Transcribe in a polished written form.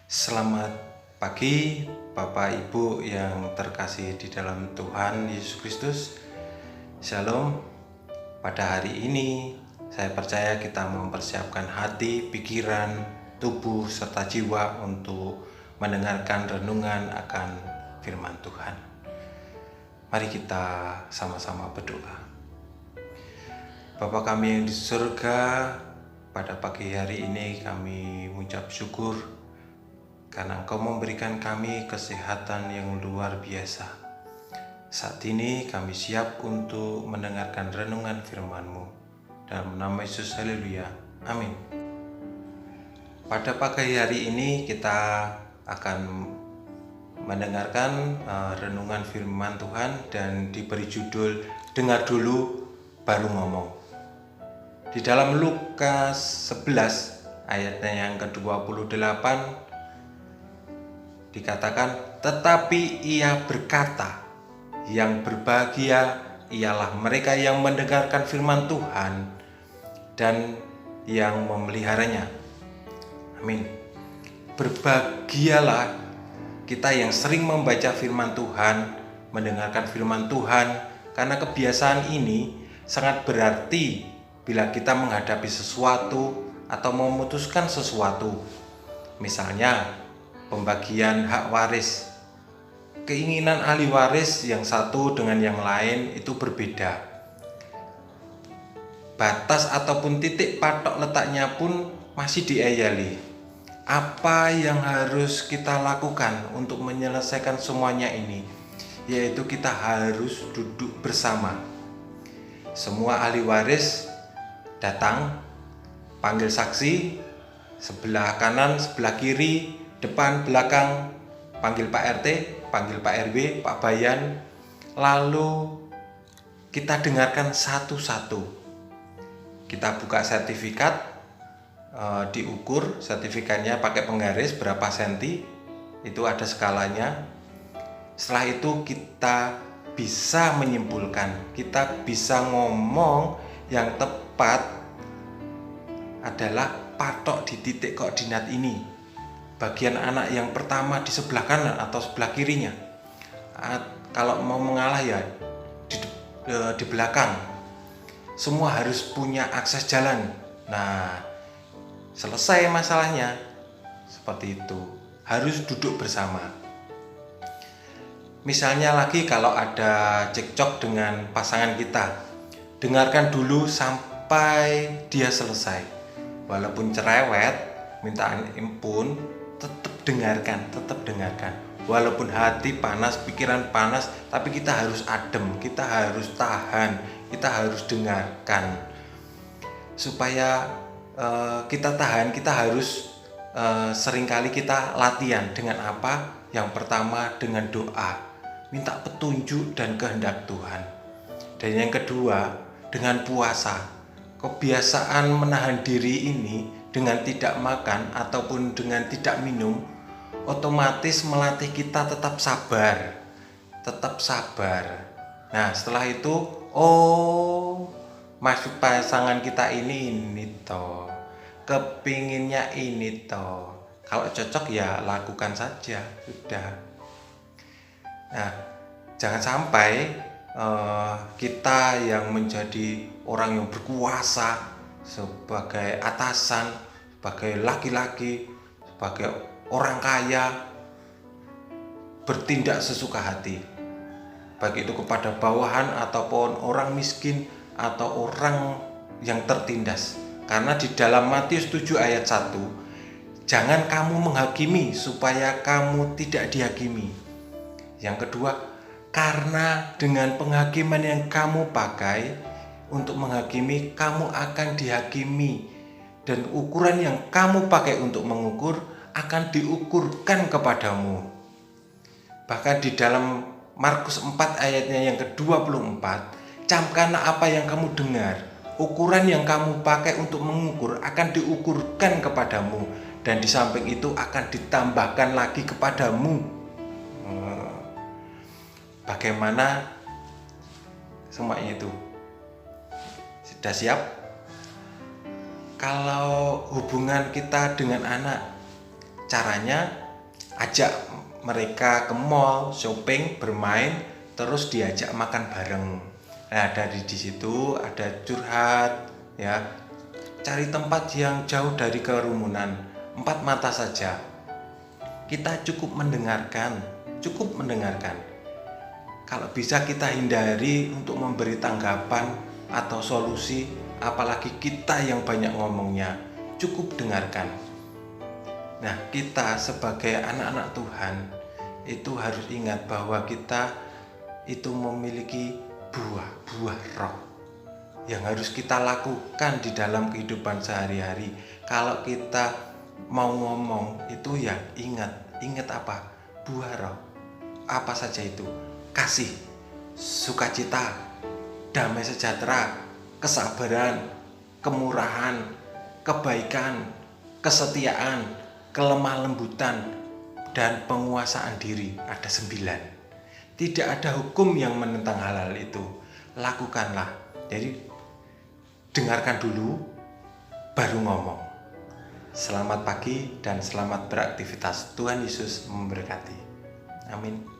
Selamat pagi Bapak Ibu yang terkasih di dalam Tuhan Yesus Kristus. Shalom. Pada hari ini saya percaya kita mempersiapkan hati, pikiran, tubuh, serta jiwa untuk mendengarkan renungan akan firman Tuhan. Mari kita sama-sama berdoa. Bapa kami yang di surga, pada pagi hari ini kami mengucap syukur karena Engkau memberikan kami kesehatan yang luar biasa. Saat ini kami siap untuk mendengarkan renungan firman-Mu. Dalam nama Yesus, haleluya, amin. Pada pagi hari ini kita akan mendengarkan renungan firman Tuhan dan diberi judul Dengar Dulu Baru Ngomong. Di dalam Lukas 11 ayatnya yang ke-28 dikatakan, tetapi ia berkata, yang berbahagia ialah mereka yang mendengarkan firman Tuhan dan yang memeliharanya. Amin. Berbahagialah kita yang sering membaca firman Tuhan, mendengarkan firman Tuhan, karena kebiasaan ini sangat berarti bila kita menghadapi sesuatu atau memutuskan sesuatu. Misalnya pembagian hak waris. Keinginan ahli waris yang satu dengan yang lain itu berbeda. Batas ataupun titik patok letaknya pun masih diayali. Apa yang harus kita lakukan untuk menyelesaikan semuanya ini? Yaitu kita harus duduk bersama. Semua ahli waris datang, panggil saksi, sebelah kanan, sebelah kiri, depan, belakang, panggil Pak RT, panggil Pak RW, Pak Bayan, lalu kita dengarkan satu-satu. Kita buka sertifikat, diukur sertifikatnya pakai penggaris berapa senti, itu ada skalanya. Setelah itu kita bisa menyimpulkan, kita bisa ngomong yang tepat adalah patok di titik koordinat ini. Bagian anak yang pertama di sebelah kanan atau sebelah kirinya. Kalau mau mengalah ya di belakang. Semua harus punya akses jalan. Nah, selesai masalahnya. Seperti itu. Harus duduk bersama. Misalnya lagi kalau ada cekcok dengan pasangan kita, dengarkan dulu sampai dia selesai. Walaupun cerewet, minta ampun, tetap dengarkan. Walaupun hati panas, pikiran panas, tapi kita harus adem, kita harus tahan, kita harus dengarkan. Supaya kita tahan, kita harus seringkali kita latihan dengan apa? Yang pertama dengan doa, minta petunjuk dan kehendak Tuhan. Dan yang kedua dengan puasa. Kebiasaan menahan diri ini dengan tidak makan ataupun dengan tidak minum otomatis melatih kita tetap sabar. Nah, setelah itu masuk pasangan kita ini toh, kepinginnya ini toh. Kalau cocok ya lakukan saja, sudah. Nah, jangan sampai kita yang menjadi orang yang berkuasa sebagai atasan, sebagai laki-laki, sebagai orang kaya, bertindak sesuka hati, baik itu kepada bawahan ataupun orang miskin atau orang yang tertindas. Karena di dalam Matius 7 ayat 1, jangan kamu menghakimi supaya kamu tidak dihakimi. Yang kedua, karena dengan penghakiman yang kamu pakai untuk menghakimi, kamu akan dihakimi, dan ukuran yang kamu pakai untuk mengukur akan diukurkan kepadamu. Bahkan di dalam Markus 4 ayatnya yang ke-24, camkanlah apa yang kamu dengar, ukuran yang kamu pakai untuk mengukur akan diukurkan kepadamu, dan di samping itu akan ditambahkan lagi kepadamu. Bagaimana semuanya itu? Sudah siap? Kalau hubungan kita dengan anak, caranya ajak mereka ke mall, shopping, bermain, terus diajak makan bareng. Nah, dari di situ ada curhat, ya, cari tempat yang jauh dari kerumunan, 4 mata saja. Kita cukup mendengarkan. Kalau bisa kita hindari untuk memberi tanggapan atau solusi, apalagi kita yang banyak ngomongnya. Cukup dengarkan. Nah, kita sebagai anak-anak Tuhan itu harus ingat bahwa kita itu memiliki buah roh yang harus kita lakukan di dalam kehidupan sehari-hari. Kalau kita mau ngomong itu ya ingat apa? Buah roh. Apa saja itu? Kasih, sukacita, damai sejahtera, kesabaran, kemurahan, kebaikan, kesetiaan, kelemah lembutan, dan penguasaan diri. Ada 9. Tidak ada hukum yang menentang hal-hal itu. Lakukanlah. Jadi dengarkan dulu, baru ngomong. Selamat pagi dan selamat beraktivitas. Tuhan Yesus memberkati. Amin.